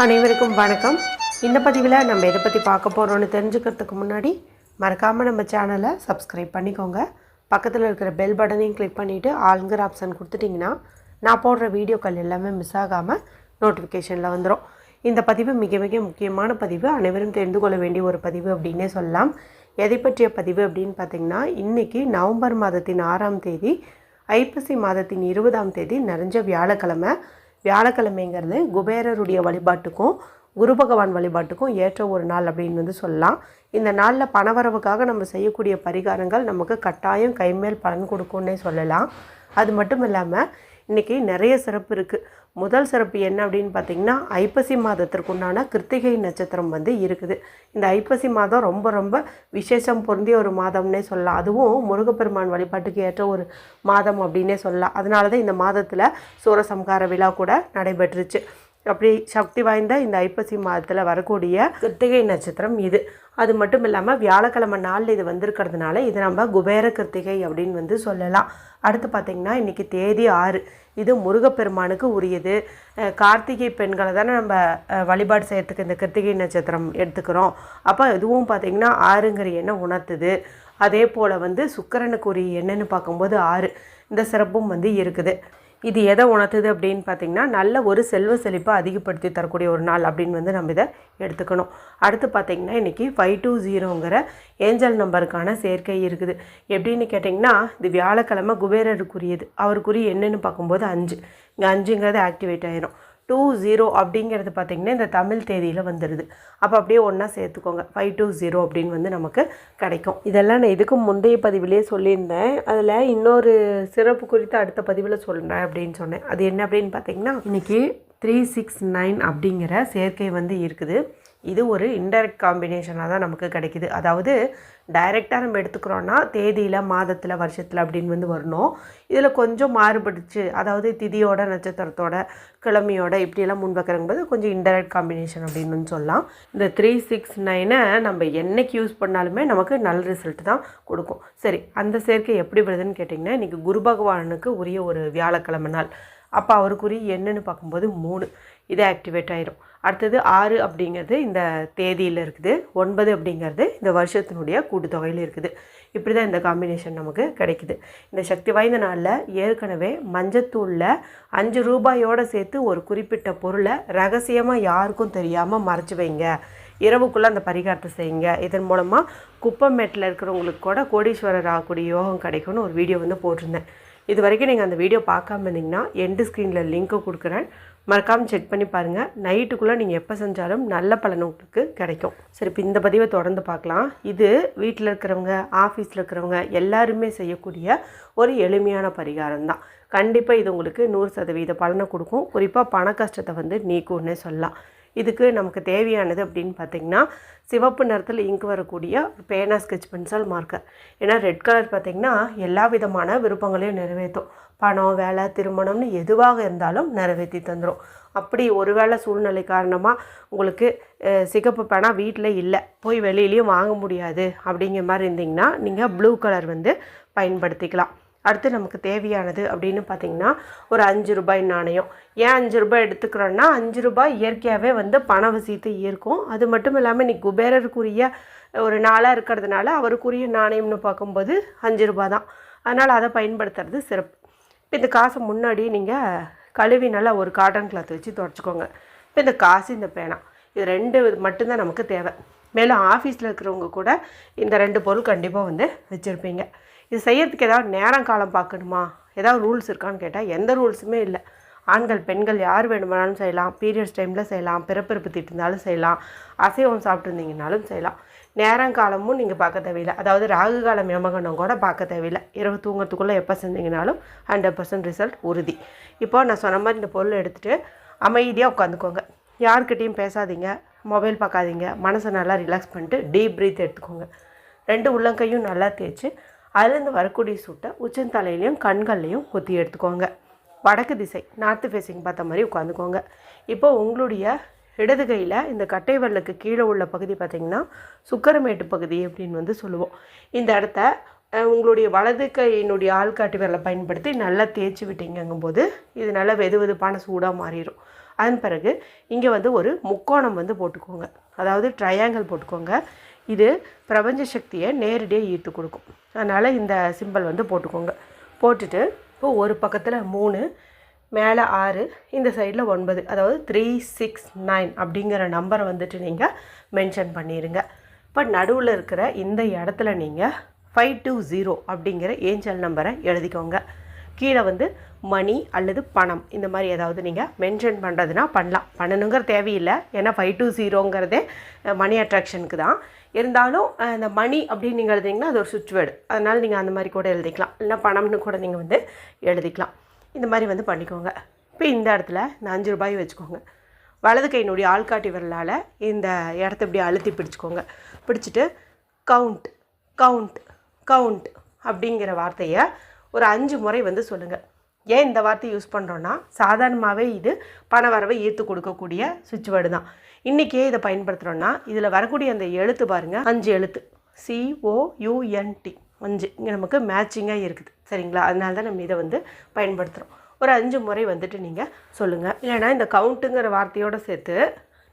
அனைவருக்கும் வணக்கம். இந்த பதிவில் நம்ம எதை பற்றி பார்க்க போகிறோன்னு தெரிஞ்சுக்கிறதுக்கு முன்னாடி மறக்காமல் நம்ம சேனலை சப்ஸ்கிரைப் பண்ணிக்கோங்க. பக்கத்தில் இருக்கிற பெல் பட்டனையும் கிளிக் பண்ணிவிட்டு ஆளுங்கிற ஆப்ஷன் கொடுத்துட்டிங்கன்னா நான் போடுற வீடியோக்கள் எல்லாமே மிஸ் ஆகாமல் நோட்டிஃபிகேஷனில் வந்துடும். இந்த பதிவு மிக மிக முக்கியமான பதிவு, அனைவரும் தெரிந்து கொள்ள வேண்டிய ஒரு பதிவு அப்படின்னே சொல்லலாம். எதை பற்றிய பதிவு அப்படின்னு பார்த்திங்கன்னா, இன்றைக்கி நவம்பர் மாதத்தின் 6ஆம் தேதி, ஐப்பசி மாதத்தின் 20ஆம் தேதி நிறைஞ்ச வியாழக்கிழமை. வியாழக்கிழமைங்கிறது குபேரருடைய வழிபாட்டுக்கும் குரு பகவான் வழிபாட்டுக்கும் ஏற்ற ஒரு நாள் அப்படின்னு சொல்லலாம். இந்த நாளில் பணவரவுக்காக நம்ம செய்யக்கூடிய பரிகாரங்கள் நமக்கு கட்டாயம் கைமேல் பலன் கொடுக்கும்னே சொல்லலாம். அது மட்டும் இல்லாமல் இன்றைக்கி நிறைய சிறப்பு இருக்குது. முதல் சிறப்பு என்ன அப்படின்னு பார்த்திங்கன்னா, ஐப்பசி மாதத்திற்குண்டான கிருத்திகை நட்சத்திரம் இருக்குது. இந்த ஐப்பசி மாதம் ரொம்ப ரொம்ப விசேஷம் பொருந்திய ஒரு மாதம்னே சொல்லலாம். அதுவும் முருகப்பெருமான் வழிபாட்டுக்கு ஏற்ற ஒரு மாதம் அப்படின்னே சொல்லலாம். அதனால தான் இந்த மாதத்தில் சூரசம்ஹார விழா கூட நடைபெற்றுச்சு. அப்படி சக்தி வாய்ந்த இந்த ஐப்பசி மாதத்தில் வரக்கூடிய கிருத்திகை நட்சத்திரம் இது. அது மட்டும் இல்லாமல் வியாழக்கிழமை நாளில் இது வந்திருக்கிறதுனால இது நம்ம குபேர கிருத்திகை அப்படின்னு சொல்லலாம். அடுத்து பார்த்திங்கன்னா இன்றைக்கி தேதி 6. இது முருகப்பெருமானுக்கு உரியது. கார்த்திகை பெண்களை தானே நம்ம வழிபாடு செய்கிறதுக்கு இந்த கிருத்திகை நட்சத்திரம் எடுத்துக்கிறோம். அப்போ இதுவும் பார்த்திங்கன்னா 6ங்கிற எண்ணம் உணர்த்துது. அதே போல் சுக்கிரனுக்கு உரிய எண்ணன்னு பார்க்கும்போது 6. இந்த சிறப்பும் இருக்குது. இது எதை உணர்த்துது அப்படின்னு பார்த்திங்கன்னா, நல்ல ஒரு செல்வ செழிப்பை அதிகப்படுத்தி தரக்கூடிய ஒரு நாள் அப்படின்னு நம்ம இதை எடுத்துக்கணும். அடுத்து பார்த்திங்கன்னா இன்றைக்கி 520ங்கிற ஏஞ்சல் நம்பருக்கான சேர்க்கை இருக்குது. எப்படின்னு கேட்டிங்கன்னா, இது வியாழக்கிழமை குபேரருக்குரியது. அவருக்குரிய என்னன்னு பார்க்கும்போது 5. இங்கே 5ங்கிறது ஆக்டிவேட் ஆகிரும். 20 அப்படிங்கிறது பார்த்திங்கன்னா இந்த தமிழ் தேதியில் வந்துடுது. அப்போ அப்படியே ஒன்றா சேர்த்துக்கோங்க. 520 அப்படின்னு நமக்கு கிடைக்கும். இதெல்லாம் நான் இதுக்கு முந்தைய பதிவிலே சொல்லியிருந்தேன். அதில் இன்னொரு சிறப்பு குறித்து அடுத்த பதிவில் சொல்கிறேன் அப்படின்னு சொன்னேன். அது என்ன அப்படின்னு பார்த்திங்கன்னா, இன்றைக்கி 369 அப்படிங்கிற சேர்க்கை இருக்குது. இது ஒரு இன்டைரக்ட் காம்பினேஷனாக தான் நமக்கு கிடைக்கிது. அதாவது டைரெக்டாக நம்ம எடுத்துக்கிறோன்னா தேதியில், மாதத்தில், வருஷத்தில் அப்படின்னு வரணும். இதில் கொஞ்சம் மாறுபடுச்சு. அதாவது திதியோட, நட்சத்திரத்தோட, கிழமையோட இப்படியெல்லாம் முன்வைக்கிறங்கும்போது கொஞ்சம் இன்டைரக்ட் காம்பினேஷன் அப்படின்னு சொல்லலாம். இந்த 369 நம்ம என்னைக்கு யூஸ் பண்ணாலுமே நமக்கு நல்ல ரிசல்ட் தான் கொடுக்கும். சரி, அந்த சேர்க்கை எப்படி வருதுன்னு கேட்டிங்கன்னா, இன்றைக்கி குரு பகவானுக்கு உரிய ஒரு வியாழக்கிழமை நாள். அப்போ அவருக்குரிய என்னன்னு பார்க்கும்போது 3. இது ஆக்டிவேட் ஆகிரும். அடுத்தது 6 அப்படிங்கிறது இந்த தேதியில் இருக்குது. 9 அப்படிங்கிறது இந்த வருஷத்தினுடைய கூட்டுத்தொகையில் இருக்குது. இப்படி தான் இந்த காம்பினேஷன் நமக்கு கிடைக்குது. இந்த சக்தி வாய்ந்த நாளில் ஏற்கனவே மஞ்சத்தூளில் 5 ரூபாயோடு சேர்த்து ஒரு குறிப்பிட்ட பொருளை ரகசியமாக யாருக்கும் தெரியாமல் மறைச்சி வைங்க. இரவுக்குள்ளே அந்த பரிகாரத்தை செய்யுங்க. இதன் மூலமாக குப்பமேட்டில் இருக்கிறவங்களுக்கு கூட கோடீஸ்வரர் ஆகக்கூடிய யோகம் கிடைக்கும்னு ஒரு வீடியோ போட்டிருந்தேன். இது வரைக்கும் நீங்கள் அந்த வீடியோ பார்க்காம இருந்தீங்கன்னா எண்டு ஸ்க்ரீனில் லிங்க்கை கொடுக்குறேன். மறக்காமல் செக் பண்ணி பாருங்கள். நைட்டுக்குள்ளே நீங்கள் எப்போ செஞ்சாலும் நல்ல பலன் உங்களுக்கு கிடைக்கும். சரி, இப்போ இந்த பதிவை தொடர்ந்து பார்க்கலாம். இது வீட்டில் இருக்கிறவங்க, ஆஃபீஸில் இருக்கிறவங்க எல்லாருமே செய்யக்கூடிய ஒரு எளிமையான பரிகாரம் தான். கண்டிப்பாக இது உங்களுக்கு 100% பலனை கொடுக்கும். குறிப்பாக பண கஷ்டத்தை நீக்கும்னே சொல்லலாம். இதுக்கு நமக்கு தேவையானது அப்படின்னு பார்த்திங்கன்னா, சிவப்பு நிறத்தில் இங்கு வரக்கூடிய பேனா, ஸ்கெட்ச் பென்சில், மார்க்கர். ஏன்னா ரெட் கலர் பார்த்திங்கன்னா எல்லா விதமான விருப்பங்களையும் நிறைவேற்றும். பணம், வேலை, திருமணம்னு எதுவாக இருந்தாலும் நிறைவேற்றி தந்துடும். அப்படி ஒருவேளை சூழ்நிலை காரணமாக உங்களுக்கு சிகப்பு பேனா வீட்டில் இல்லை, போய் வெளியிலையும் வாங்க முடியாது அப்படிங்கிற மாதிரி இருந்திங்கன்னா நீங்கள் ப்ளூ கலர் பயன்படுத்திக்கலாம். அடுத்து நமக்கு தேவையானது அப்படின்னு பார்த்திங்கன்னா ஒரு 5 ரூபாய் நாணயம். ஏன் 5 ரூபாய் எடுத்துக்கிறோன்னா, 5 ரூபாய் இயற்கையாகவே பண வசியத்தை ஈர்க்கும். அது மட்டும் இல்லாமல் இன்றைக்கி குபேரருக்குரிய ஒரு நாளாக இருக்கிறதுனால அவருக்குரிய நாணயம்னு பார்க்கும்போது 5 ரூபாய் தான். அதனால் அதை பயன்படுத்துறது சிறப்பு. இப்போ இந்த காசை முன்னாடி நீங்கள் கழுவி நல்லா ஒரு காட்டன் கிளாத் வச்சு துடைச்சிக்கோங்க. இப்போ இந்த காசு, இந்த பேனா, இது 2 மட்டும்தான் நமக்கு தேவை. மேலும் ஆஃபீஸில் இருக்கிறவங்க கூட இந்த 2 பொருள் கண்டிப்பாக வச்சுருப்பீங்க. இது செய்யறதுக்கு ஏதாவது நேரம் காலம் பார்க்கணுமா, ஏதாவது ரூல்ஸ் இருக்கான்னு கேட்டால் எந்த ரூல்ஸுமே இல்லை. ஆண்கள், பெண்கள் யார் வேணுமானாலும் செய்யலாம். பீரியட்ஸ் டைமில் செய்யலாம், பிறப்பிறப்பு திட்டிருந்தாலும் செய்யலாம், அசைவம் சாப்பிட்ருந்தீங்கனாலும் செய்யலாம். நேரம் காலமும் நீங்கள் பார்க்க தேவையில்லை. அதாவது ராகு காலம், யமகண்டம் கூட பார்க்க தேவையில்லை. இரவு தூங்கத்துக்குள்ளே எப்போ செஞ்சீங்கனாலும் 100% ரிசல்ட் உறுதி. இப்போது நான் சொன்ன மாதிரி இந்த பொருளை எடுத்துகிட்டு அமைதியாக உட்காந்துக்கோங்க. யார்கிட்டையும் பேசாதீங்க, மொபைல் பார்க்காதீங்க. மனசை நல்லா ரிலாக்ஸ் பண்ணிட்டு டீப் ப்ரீத் எடுத்துக்கோங்க. 2 உள்ளங்கையும் நல்லா தேய்ச்சி அதுலேருந்து வரக்கூடிய சூட்டை உச்சந்தலையிலையும் கண்கள்லையும் குத்தி எடுத்துக்கோங்க. வடக்கு திசை, நார்த்து ஃபேஸிங் பார்த்த மாதிரி உட்காந்துக்கோங்க. இப்போது உங்களுடைய இடது கையில் இந்த கட்டை விரலுக்கு கீழே உள்ள பகுதி பார்த்திங்கன்னா சுக்கரமேட்டு பகுதி அப்படின்னு சொல்லுவோம். இந்த இடத்த உங்களுடைய வலது கையினுடைய ஆள்காட்டி விரலை பயன்படுத்தி நல்லா தேய்ச்சி விட்டீங்கும்போது இது நல்லா வெது வெதுப்பான சூடாக மாறிடும். அதன் பிறகு இங்கே வந்து ஒரு முக்கோணம் வந்து போட்டுக்கோங்க, அதாவது ட்ரையாங்கிள் போட்டுக்கோங்க. இது பிரபஞ்ச சக்தியை நேரடியாக ஈர்த்து கொடுக்கும். அதனால் இந்த சிம்பிள் வந்து போட்டுக்கோங்க. போட்டுட்டு இப்போது ஒரு பக்கத்தில் 3, மேலே 6, இந்த சைடில் 9, அதாவது 369 அப்படிங்கிற நம்பரை வந்துட்டு நீங்கள் மென்ஷன் பண்ணிடுங்க. இப்போ நடுவில் இருக்கிற இந்த இடத்துல நீங்கள் 520 அப்படிங்கிற ஏஞ்சல் நம்பரை எழுதிக்கோங்க. கீழே வந்து மணி அல்லது பணம் இந்த மாதிரி ஏதாவது நீங்கள் மென்ஷன் பண்ணுறதுனா பண்ணலாம், பண்ணணுங்கிற தேவையில்லை. ஏன்னா 520ங்கிறதே மணி அட்ராக்ஷனுக்கு தான். இருந்தாலும் இந்த மணி அப்படின்னு நீங்கள் எழுதிங்கன்னா அது ஒரு சுவிட்ச் வேர்டு, அதனால் நீங்கள் அந்த மாதிரி கூட எழுதிக்கலாம், இல்லைனா பணம்னு கூட நீங்கள் வந்து எழுதிக்கலாம். இந்த மாதிரி வந்து பண்ணிக்கோங்க. இப்போ இந்த இடத்துல இந்த 5 ரூபாய் வச்சுக்கோங்க. வலது கையினுடைய ஆள்காட்டி விரலால் இந்த இடத்த இப்படி அழுத்தி பிடிச்சிக்கோங்க. பிடிச்சிட்டு கவுண்ட் கவுண்ட் கவுண்ட் அப்படிங்கிற வார்த்தையை ஒரு 5 முறை வந்து சொல்லுங்கள். ஏன் இந்த வார்த்தை யூஸ் பண்ணுறோன்னா, சாதாரணமாகவே இது பண வரவை ஈர்த்து கொடுக்கக்கூடிய சுவிட்ச் வேர்டு தான். இன்றைக்கே இதை பயன்படுத்துகிறோன்னா இதில் வரக்கூடிய அந்த எழுத்து பாருங்கள், 5 எழுத்து, COUNT 5 இங்கே நமக்கு மேட்சிங்காக இருக்குது. சரிங்களா? அதனால தான் நம்ம இதை வந்து பயன்படுத்துகிறோம். ஒரு 5 முறை வந்துட்டு நீங்கள் சொல்லுங்கள். இல்லைனா இந்த கவுண்ட்டுங்கிற வார்த்தையோடு சேர்த்து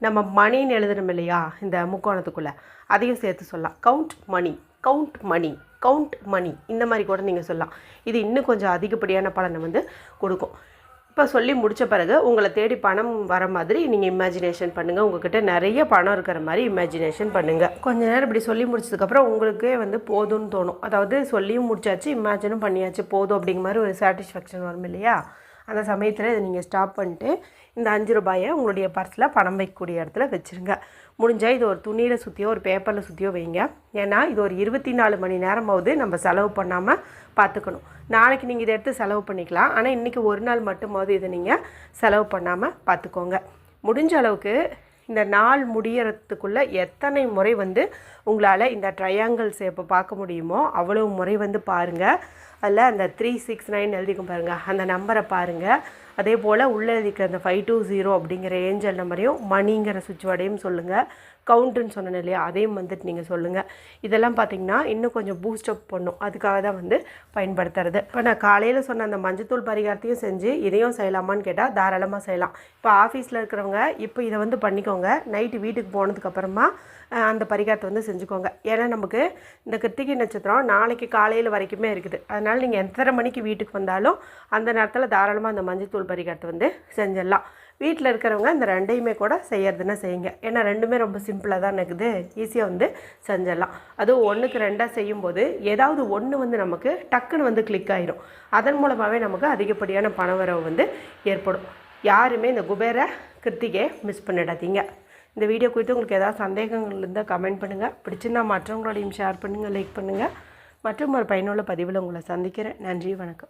நம்ம மணின்னு எழுதணும் இல்லையா, இந்த முக்கோணத்துக்குள்ளே, அதையும் சேர்த்து சொல்லலாம். கவுண்ட் மணி, கவுண்ட் மணி, கவுண்ட் மணி, இந்த மாதிரி கூட நீங்கள் சொல்லலாம். இது இன்னும் கொஞ்சம் அதிகப்படியான பலனை வந்து கொடுக்கும். இப்போ சொல்லி முடித்த பிறகு உங்களை தேடி பணம் வர மாதிரி நீங்கள் இமேஜினேஷன் பண்ணுங்கள். உங்கள்கிட்ட நிறைய பணம் இருக்கிற மாதிரி இமேஜினேஷன் பண்ணுங்கள். கொஞ்ச நேரம் இப்படி சொல்லி முடிச்சதுக்கப்புறம் உங்களுக்கே வந்து போதும்னு தோணும். அதாவது சொல்லியும் முடிச்சாச்சு, இமேஜினும் பண்ணியாச்சு, போதும் அப்படிங்கிற மாதிரி ஒரு சாட்டிஸ்ஃபேக்ஷன் வரும் இல்லையா? அந்த சமயத்தில் இதை நீங்கள் ஸ்டாப் பண்ணிட்டு இந்த 5 ரூபாயை உங்களுடைய பர்ஸில் பணம் வைக்கக்கூடிய இடத்துல வச்சுருங்க. முடிஞ்சால் இது ஒரு துணியில் சுற்றியோ ஒரு பேப்பரில் சுற்றியோ வைங்க. ஏன்னா இது ஒரு 24 மணி நேரமாவது நம்ம செலவு பண்ணாமல் பார்த்துக்கணும். நாளைக்கு நீங்கள் இதை எடுத்து செலவு பண்ணிக்கலாம், ஆனால் இன்றைக்கி ஒரு நாள் மட்டுமாவது இதை நீங்கள் செலவு பண்ணாமல் பார்த்துக்கோங்க. முடிஞ்ச அளவுக்கு இந்த நாள் முடியறதுக்குள்ளே எத்தனை முறை வந்து உங்களால் இந்த ட்ரையாங்கிள் ஷேப்பை பார்க்க முடியுமோ அவ்வளோ முறை வந்து பாருங்கள். அதில் அந்த 369 எழுதிக்கும் பாருங்கள், அந்த நம்பரை பாருங்கள். அதே போல் உள்ளே இருக்கிற அந்த 520 அப்படிங்கிற ஏஞ்சல் நம்பரையும் மணிங்கிற சுவிட்ச் வேர்டையும் சொல்லுங்கள். கவுண்ட்டுன்னு சொன்னேன் இல்லையா, அதையும் வந்துட்டு நீங்கள் சொல்லுங்கள். இதெல்லாம் பார்த்திங்கன்னா இன்னும் கொஞ்சம் பூஸ்டப் பண்ணும், அதுக்காக தான் வந்து பயன்படுத்துறது. இப்போ நான் காலையில் சொன்ன அந்த மஞ்சத்தூள் பரிகாரத்தையும் செஞ்சு இதையும் செய்யலாமான்னு கேட்டால் தாராளமாக செய்யலாம். இப்போ ஆஃபீஸில் இருக்கிறவங்க இப்போ இதை வந்து பண்ணிக்கோங்க. நைட்டு வீட்டுக்கு போனதுக்கப்புறமா அந்த பரிகாரத்தை வந்து செஞ்சுக்கோங்க. ஏன்னா நமக்கு இந்த கிருத்திகை நட்சத்திரம் நாளைக்கு காலையில் வரைக்குமே இருக்குது. அதனால் நீங்கள் எத்தனை மணிக்கு வீட்டுக்கு வந்தாலும் அந்த நேரத்தில் தாராளமாக அந்த மஞ்சத்தூள் பரிகாரத்தை வந்து செஞ்சிடலாம். வீட்டில் இருக்கிறவங்க இந்த 2யுமே கூட செய்யறதுன்னா செய்யுங்க. ஏன்னா 2மே ரொம்ப சிம்பிளாக தான் இருக்குது, ஈஸியாக வந்து செஞ்சிடலாம். அதுவும் 1க்கு 2ஆக செய்யும்போது ஏதாவது ஒன்று வந்து நமக்கு டக்குன்னு வந்து கிளிக் ஆகிரும். அதன் மூலமாகவே நமக்கு அதிகப்படியான பண வரவு வந்து ஏற்படும். யாருமே இந்த குபேர கிருத்திகையை மிஸ் பண்ணிடாதீங்க. இந்த வீடியோ குறித்து உங்களுக்கு ஏதாவது சந்தேகங்கள் இருந்தால் கமெண்ட் பண்ணுங்கள். பிடிச்சிருந்தால் மற்றவங்களோடையும் ஷேர் பண்ணுங்கள், லைக் பண்ணுங்கள். மற்றும் ஒரு பயனுள்ள பதிவில் உங்களை சந்திக்கிறேன். நன்றி, வணக்கம்.